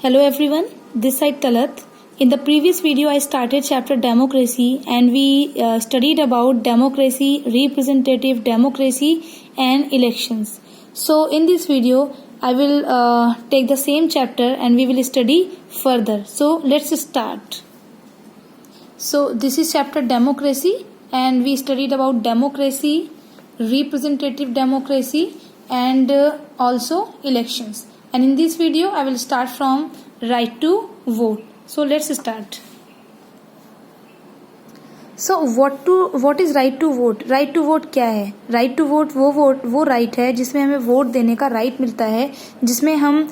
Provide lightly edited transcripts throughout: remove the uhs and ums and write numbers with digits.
Hello everyone, this side Talat. In the previous video I started chapter democracy and we studied about democracy, representative democracy and elections. So in this video I will take the same chapter and we will study further. So let's start. So this is chapter democracy and we studied about democracy, representative democracy and also elections. And in this video I will start from right to vote. So let's start. So what is right to vote? Right to vote क्या है? Right to vote वो right है जिसमें हमें vote देने का right मिलता है, जिसमें हम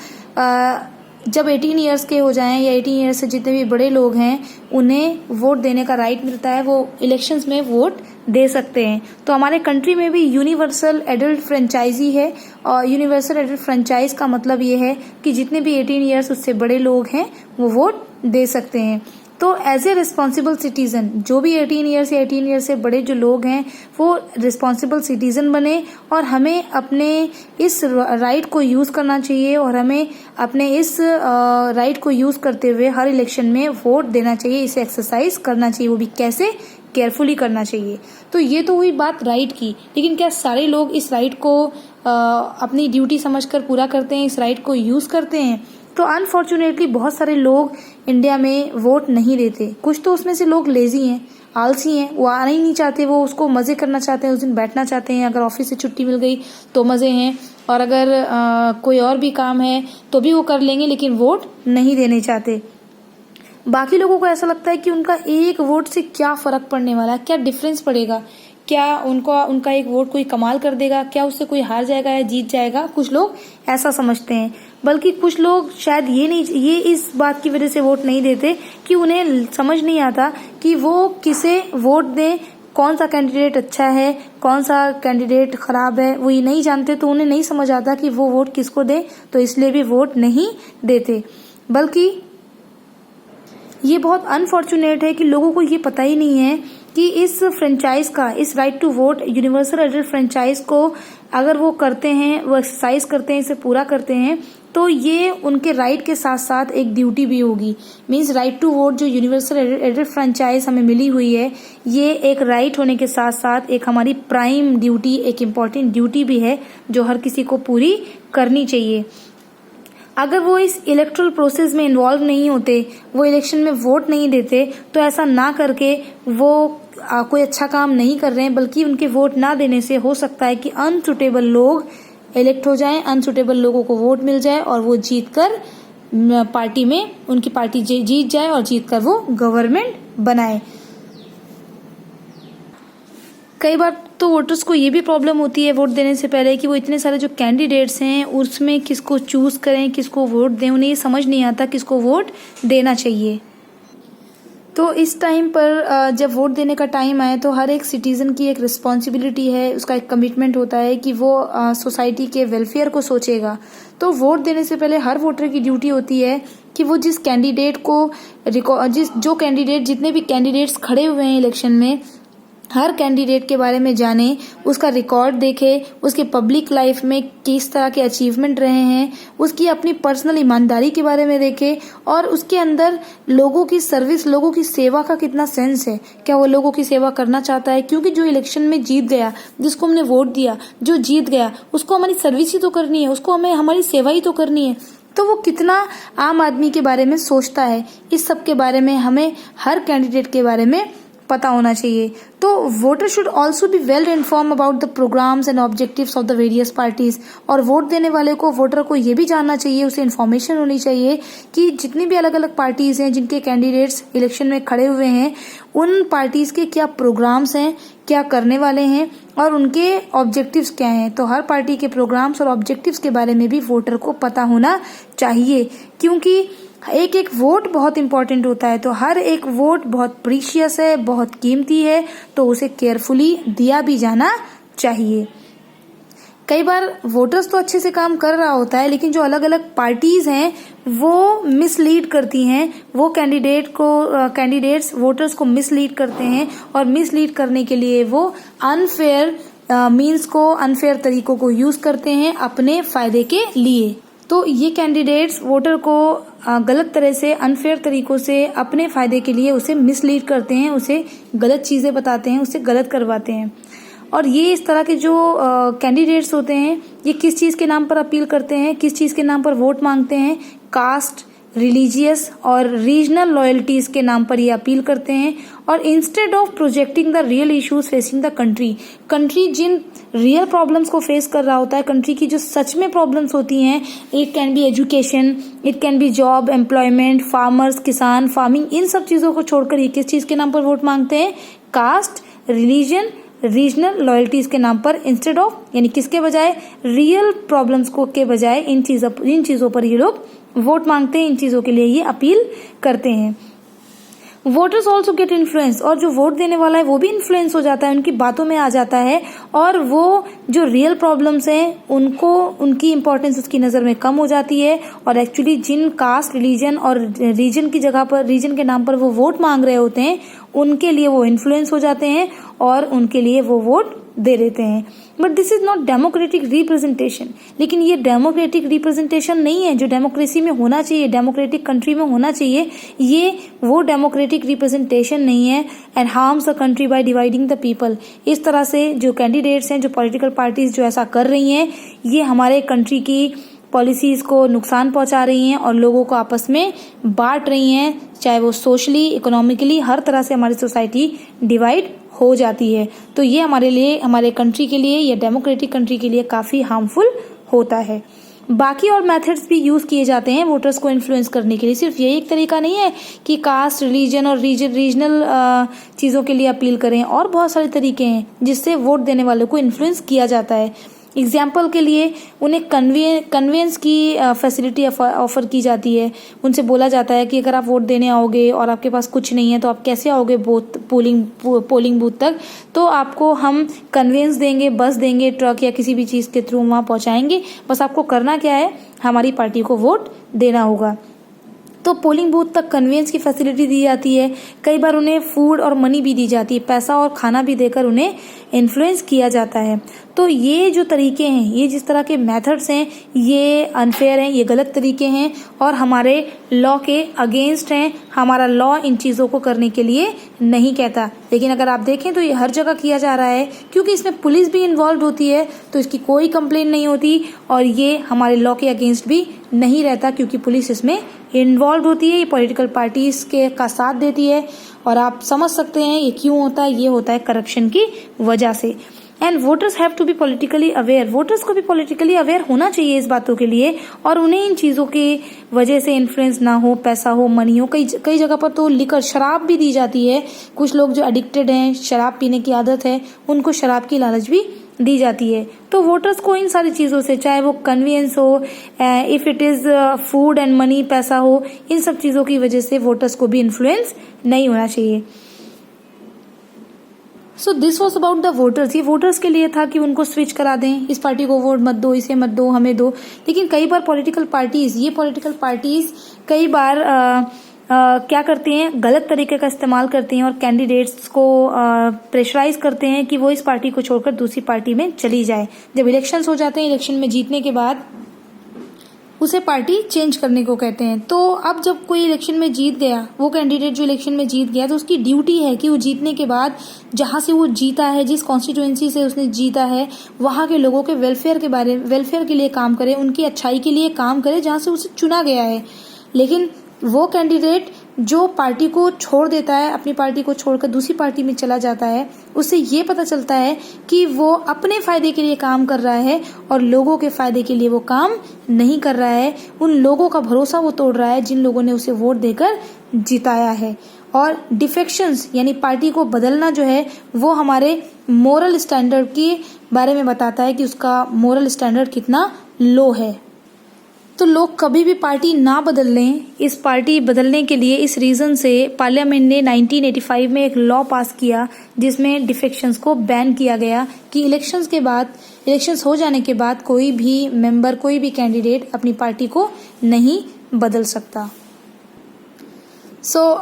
जब 18 ईयर्स के हो जाएं या 18 ईयर्स से जितने भी बड़े लोग हैं उन्हें वोट देने का राइट मिलता है, वो इलेक्शंस में वोट दे सकते हैं. तो हमारे कंट्री में भी यूनिवर्सल एडल्ट फ्रेंचाइजी है और यूनिवर्सल एडल्ट फ्रेंचाइज का मतलब ये है कि जितने भी 18 ईयर्स उससे बड़े लोग हैं वो वोट दे सकते हैं. तो एज ए रिस्पॉन्सिबल सिटीजन जो भी 18 ईयर्स या 18 ईयर्स से बड़े जो लोग हैं वो रिस्पॉन्सिबल सिटीजन बने और हमें अपने इस राइट को यूज़ करना चाहिए और हमें अपने इस राइट को यूज़ करते हुए हर इलेक्शन में वोट देना चाहिए. इसे एक्सरसाइज करना चाहिए, वो भी कैसे, केयरफुली करना चाहिए. तो ये तो हुई बात राइट की, लेकिन क्या सारे लोग इस राइट को अपनी ड्यूटी समझकर पूरा करते हैं, इस राइट को यूज़ करते हैं? तो अनफॉर्चुनेटली बहुत सारे लोग इंडिया में वोट नहीं देते. कुछ तो उसमें से लोग लेजी हैं, आलसी हैं, वो आना ही नहीं चाहते, वो उसको मज़े करना चाहते हैं, उस दिन बैठना चाहते हैं. अगर ऑफिस से छुट्टी मिल गई तो मज़े हैं, और अगर कोई और भी काम है तो भी वो कर लेंगे, लेकिन वोट नहीं देने चाहते. बाकी लोगों को ऐसा लगता है कि उनका एक वोट से क्या फ़र्क पड़ने वाला है, क्या डिफरेंस पड़ेगा, क्या उनका एक वोट कोई कमाल कर देगा, क्या उससे कोई हार जाएगा या जीत जाएगा. कुछ लोग ऐसा समझते हैं. बल्कि कुछ लोग शायद ये इस बात की वजह से वोट नहीं देते कि उन्हें समझ नहीं आता कि वो किसे वोट दें, कौन सा कैंडिडेट अच्छा है, कौन सा कैंडिडेट खराब है, वो ये नहीं जानते. तो उन्हें नहीं समझ आता कि वो वोट किसको दें, तो इसलिए भी वोट नहीं देते. बल्कि ये बहुत अनफॉर्चुनेट है कि लोगों को ये पता ही नहीं है कि इस फ्रेंचाइज का, इस right to vote universal adult franchise को अगर वो करते हैं, वो एक्सरसाइज करते हैं, इसे पूरा करते हैं, तो ये उनके राइट के साथ साथ एक ड्यूटी भी होगी. मीन्स राइट टू वोट जो यूनिवर्सल एडल्ट फ्रेंचाइज हमें मिली हुई है, ये एक राइट होने के साथ साथ एक हमारी प्राइम ड्यूटी, एक इम्पॉर्टेंट ड्यूटी भी है जो हर किसी को पूरी करनी चाहिए. अगर वो इस इलेक्ट्रल प्रोसेस में इन्वॉल्व नहीं होते, वो इलेक्शन में वोट नहीं देते, तो ऐसा ना करके वो कोई अच्छा काम नहीं कर रहे हैं, बल्कि उनके वोट ना देने से हो सकता है कि अनसुटेबल लोग इलेक्ट हो जाएं, अनसुटेबल लोगों को वोट मिल जाए और वो जीतकर पार्टी में उनकी पार्टी जीत जाए और जीतकर वो गवर्नमेंट बनाए. कई बार तो वोटर्स को ये भी प्रॉब्लम होती है वोट देने से पहले कि वो इतने सारे जो कैंडिडेट्स हैं उसमें किसको चूज़ करें, किसको वोट दें. उन्हें ये समझ नहीं आता किसको वोट देना चाहिए. तो इस टाइम पर जब वोट देने का टाइम आए तो हर एक सिटीज़न की एक रिस्पॉन्सिबिलिटी है, उसका एक कमिटमेंट होता है कि वो सोसाइटी के वेलफेयर को सोचेगा. तो वोट देने से पहले हर वोटर की ड्यूटी होती है कि वो जिस कैंडिडेट को जितने भी कैंडिडेट्स खड़े हुए हैं इलेक्शन में, हर कैंडिडेट के बारे में जाने, उसका रिकॉर्ड देखे, उसके पब्लिक लाइफ में किस तरह के अचीवमेंट रहे हैं, उसकी अपनी पर्सनल ईमानदारी के बारे में देखे और उसके अंदर लोगों की सर्विस, लोगों की सेवा का कितना सेंस है, क्या वो लोगों की सेवा करना चाहता है. क्योंकि जो इलेक्शन में जीत गया, जिसको हमने वोट दिया, जो जीत गया, उसको हमारी सर्विस ही तो करनी है, उसको हमें हमारी सेवा ही तो करनी है. तो वो कितना आम आदमी के बारे में सोचता है, इस सब के बारे में हमें हर कैंडिडेट के बारे में पता होना चाहिए. तो voter should also be well inform about the programmes and objectives of the various parties. और वोट देने वाले को, वोटर को ये भी जानना चाहिए, उसे इन्फॉर्मेशन होनी चाहिए कि जितनी भी अलग अलग पार्टीज हैं जिनके कैंडिडेट्स इलेक्शन में खड़े हुए हैं, उन पार्टीज के क्या प्रोग्राम्स हैं, क्या करने वाले हैं और उनके ऑब्जेक्टिव्स क्या हैं. तो हर पार्टी के प्रोग्राम्स और ऑब्जेक्टिव्स के बारे में भी वोटर को पता होना चाहिए, क्योंकि एक एक वोट बहुत इंपॉर्टेंट होता है. तो हर एक वोट बहुत प्रीशियस है, बहुत कीमती है, तो उसे केयरफुली दिया भी जाना चाहिए. कई बार वोटर्स तो अच्छे से काम कर रहा होता है, लेकिन जो अलग अलग पार्टीज हैं वो मिसलीड करती हैं, वो कैंडिडेट्स वोटर्स को मिसलीड करते हैं और मिसलीड करने के लिए वो अनफेयर मीन्स को, अनफेयर तरीकों को यूज करते हैं अपने फायदे के लिए. तो ये कैंडिडेट्स वोटर को गलत तरह से, अनफेयर तरीकों से अपने फ़ायदे के लिए उसे मिसलीड करते हैं, उसे गलत चीज़ें बताते हैं, उसे गलत करवाते हैं। और ये इस तरह के जो कैंडिडेट्स होते हैं, ये किस चीज़ के नाम पर अपील करते हैं, किस चीज़ के नाम पर वोट मांगते हैं? कास्ट, रिलीजियस और रीजनल लॉयल्टीज़ के नाम पर ये अपील करते हैं। और instead of projecting the real issues facing the country जिन रियल प्रॉब्लम्स को फेस कर रहा होता है, कंट्री की जो सच में प्रॉब्लम्स होती हैं, it can be education, it can be job, employment, farmers, किसान, फार्मिंग, इन सब चीज़ों को छोड़कर ये किस चीज़ के नाम पर वोट मांगते हैं? कास्ट, रिलीजन, रीजनल लॉयल्टीज के नाम पर, इंस्टेड ऑफ, यानी किसके बजाय? रियल प्रॉब्लम्स को के बजाय इन चीज़ों पर ये लोग वोट मांगते हैं, इन चीज़ों के लिए ये अपील करते हैं। वोटर्स ऑल्सो गेट इन्फ्लुएंस, और जो वोट देने वाला है वो भी इन्फ्लुएंस हो जाता है, उनकी बातों में आ जाता है, और वो जो रियल प्रॉब्लम्स हैं उनको, उनकी इंपॉर्टेंस उसकी नज़र में कम हो जाती है। और एक्चुअली जिन कास्ट, रिलीजन और रीजन की जगह पर, रीजन के नाम पर वो वोट मांग रहे होते हैं, उनके लिए वो इन्फ्लुएंस हो जाते हैं और उनके लिए वो वोट दे देते हैं। But this is not democratic representation, लेकिन ये डेमोक्रेटिक रिप्रेजेंटेशन नहीं है जो डेमोक्रेसी में होना चाहिए, डेमोक्रेटिक कंट्री में होना चाहिए। ये वो डेमोक्रेटिक रिप्रेजेंटेशन नहीं है, and harms the country by dividing the people. इस तरह से जो कैंडिडेट्स हैं, जो पॉलिटिकल पार्टीज जो ऐसा कर रही हैं, ये हमारे कंट्री की पॉलिसीज़ को नुकसान पहुंचा रही हैं और लोगों को आपस में बांट रही हैं, चाहे वो सोशली, इकोनॉमिकली, हर तरह से हमारी सोसाइटी डिवाइड हो जाती है। तो ये हमारे लिए, हमारे कंट्री के लिए, या डेमोक्रेटिक कंट्री के लिए काफ़ी हार्मफुल होता है। बाकी और मेथड्स भी यूज़ किए जाते हैं वोटर्स को इन्फ्लुएंस करने के लिए। सिर्फ यही एक तरीका नहीं है कि कास्ट, रिलीजन और रीजनल चीज़ों के लिए अपील करें, और बहुत सारे तरीके हैं जिससे वोट देने वालों को इन्फ्लुएंस किया जाता है। एग्जाम्पल के लिए उन्हें कन्वेंस की फैसिलिटी ऑफर की जाती है। उनसे बोला जाता है कि अगर आप वोट देने आओगे और आपके पास कुछ नहीं है तो आप कैसे आओगे पोलिंग बूथ तक? तो आपको हम कन्वेंस देंगे, बस देंगे, ट्रक या किसी भी चीज़ के थ्रू वहाँ पहुँचाएंगे। बस आपको करना क्या है? हमारी पार्टी को वोट देना होगा। तो पोलिंग बूथ तक कन्वेंस की फैसिलिटी दी जाती है। कई बार उन्हें फूड और मनी भी दी जाती है, पैसा और खाना भी देकर उन्हें इन्फ्लुएंस किया जाता है। तो ये जो तरीके हैं, ये जिस तरह के मेथड्स हैं, ये अनफेयर हैं, ये गलत तरीके हैं और हमारे लॉ के अगेंस्ट हैं। हमारा लॉ इन चीज़ों को करने के लिए नहीं कहता, लेकिन अगर आप देखें तो ये हर जगह किया जा रहा है, क्योंकि इसमें पुलिस भी इन्वॉल्व होती है तो इसकी कोई कंप्लेन नहीं होती, और ये हमारे लॉ के अगेंस्ट भी नहीं रहता क्योंकि पुलिस इसमें इन्वॉल्व होती है। ये पॉलिटिकल पार्टीज के का साथ देती है, और आप समझ सकते हैं ये क्यों होता है। ये होता है करप्शन की वजह से। And voters have to be politically aware, voters को भी पॉलिटिकली अवेयर होना चाहिए इस बातों के लिए, और उन्हें इन चीज़ों की वजह से इन्फ्लुएंस ना हो, पैसा हो, मनी हो। कई जगह पर तो लिकर शराब भी दी जाती है। कुछ लोग जो एडिक्टेड हैं, शराब पीने की आदत है, उनको शराब की लालच भी दी जाती है। तो वोटर्स को इन सारी चीज़ों से, चाहे वो कन्वीनियंस हो, if it is food and money, पैसा हो, इन सब चीज़ों की वजह से वोटर्स को भी इन्फ्लुएंस नहीं होना चाहिए। So this was about the voters. ये वोटर्स के लिए था कि उनको स्विच करा दें, इस पार्टी को वोट मत दो, इसे मत दो, हमें दो। लेकिन कई बार पॉलिटिकल पार्टीज कई बार क्या करते हैं, गलत तरीके का इस्तेमाल करते हैं और कैंडिडेट्स को प्रेशराइज करते हैं कि वो इस पार्टी को छोड़कर दूसरी पार्टी में चली जाए। जब इलेक्शंस हो जाते हैं, इलेक्शन में जीतने के बाद उसे पार्टी चेंज करने को कहते हैं। तो अब जब कोई इलेक्शन में जीत गया, वो कैंडिडेट जो इलेक्शन में जीत गया, तो उसकी ड्यूटी है कि वो जीतने के बाद जहाँ से वो जीता है, जिस कॉन्स्टिट्यूएंसी से उसने जीता है, वहाँ के लोगों के वेलफेयर के लिए काम करे, उनकी अच्छाई के लिए काम करे जहाँ से उसे चुना गया है। लेकिन वो कैंडिडेट जो पार्टी को छोड़ देता है, अपनी पार्टी को छोड़कर दूसरी पार्टी में चला जाता है, उससे ये पता चलता है कि वो अपने फायदे के लिए काम कर रहा है और लोगों के फायदे के लिए वो काम नहीं कर रहा है। उन लोगों का भरोसा वो तोड़ रहा है जिन लोगों ने उसे वोट देकर जिताया है। और डिफेक्शंस यानी पार्टी को बदलना जो है, वो हमारे मोरल स्टैंडर्ड के बारे में बताता है कि उसका मोरल स्टैंडर्ड कितना लो है। तो लोग कभी भी पार्टी ना बदल लें। इस पार्टी बदलने के लिए, इस रीज़न से पार्लियामेंट ने 1985 में एक लॉ पास किया जिसमें डिफेक्शंस को बैन किया गया कि इलेक्शंस हो जाने के बाद कोई भी मेंबर, कोई भी कैंडिडेट अपनी पार्टी को नहीं बदल सकता।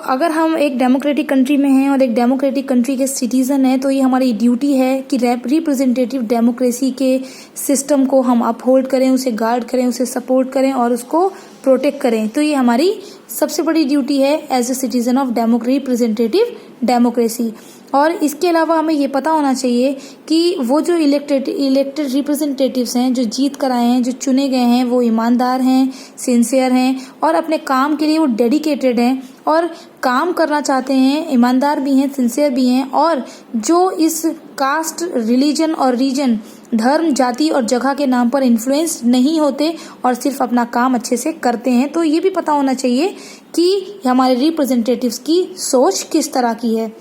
अगर हम एक डेमोक्रेटिक कंट्री में हैं और एक डेमोक्रेटिक कंट्री के सिटीज़न हैं, तो ये हमारी ड्यूटी है कि रिप्रेजेंटेटिव डेमोक्रेसी के सिस्टम को हम अपहोल्ड करें, उसे गार्ड करें, उसे सपोर्ट करें और उसको प्रोटेक्ट करें। तो ये हमारी सबसे बड़ी ड्यूटी है as a citizen of representative democracy. और इसके अलावा हमें ये पता होना चाहिए कि वो जो इलेक्टेड रिप्रेजेंटेटिव्स हैं, जो जीत कर आए हैं, जो चुने गए हैं, वो ईमानदार हैं, सिंसियर हैं और अपने काम के लिए वो डेडिकेटेड हैं और काम करना चाहते हैं, ईमानदार भी हैं, सिंसियर भी हैं और जो इस कास्ट, रिलीजन और रीजन, धर्म, जाति और जगह के नाम पर इन्फ्लुएंस नहीं होते और सिर्फ अपना काम अच्छे से करते हैं। तो ये भी पता होना चाहिए कि हमारे रिप्रेजेंटेटिव्स की सोच किस तरह की है।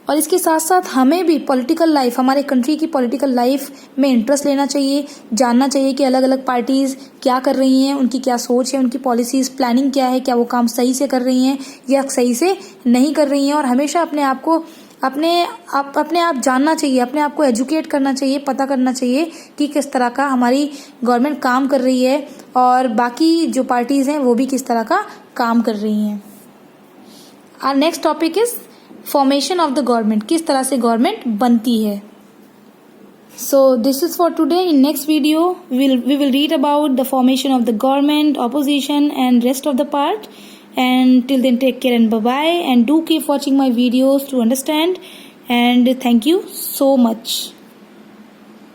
और इसके साथ साथ हमें भी पॉलिटिकल लाइफ, हमारे कंट्री की पॉलिटिकल लाइफ में इंटरेस्ट लेना चाहिए, जानना चाहिए कि अलग अलग पार्टीज़ क्या कर रही हैं, उनकी क्या सोच है, उनकी पॉलिसीज़, प्लानिंग क्या है, क्या वो काम सही से कर रही हैं या सही से नहीं कर रही हैं। और हमेशा अपने आप जानना चाहिए, अपने आप को एजुकेट करना चाहिए, पता करना चाहिए कि किस तरह का हमारी गवर्नमेंट काम कर रही है और बाकी जो पार्टीज़ हैं वो भी किस तरह का काम कर रही हैं। Our next topic is formation of the government, किस तरह से गवर्नमेंट बनती है। So this is for today. In next video we will read about the formation of the government, opposition and rest of the part. And till then, take care and bye bye, and do keep watching my videos to understand, and thank you so much.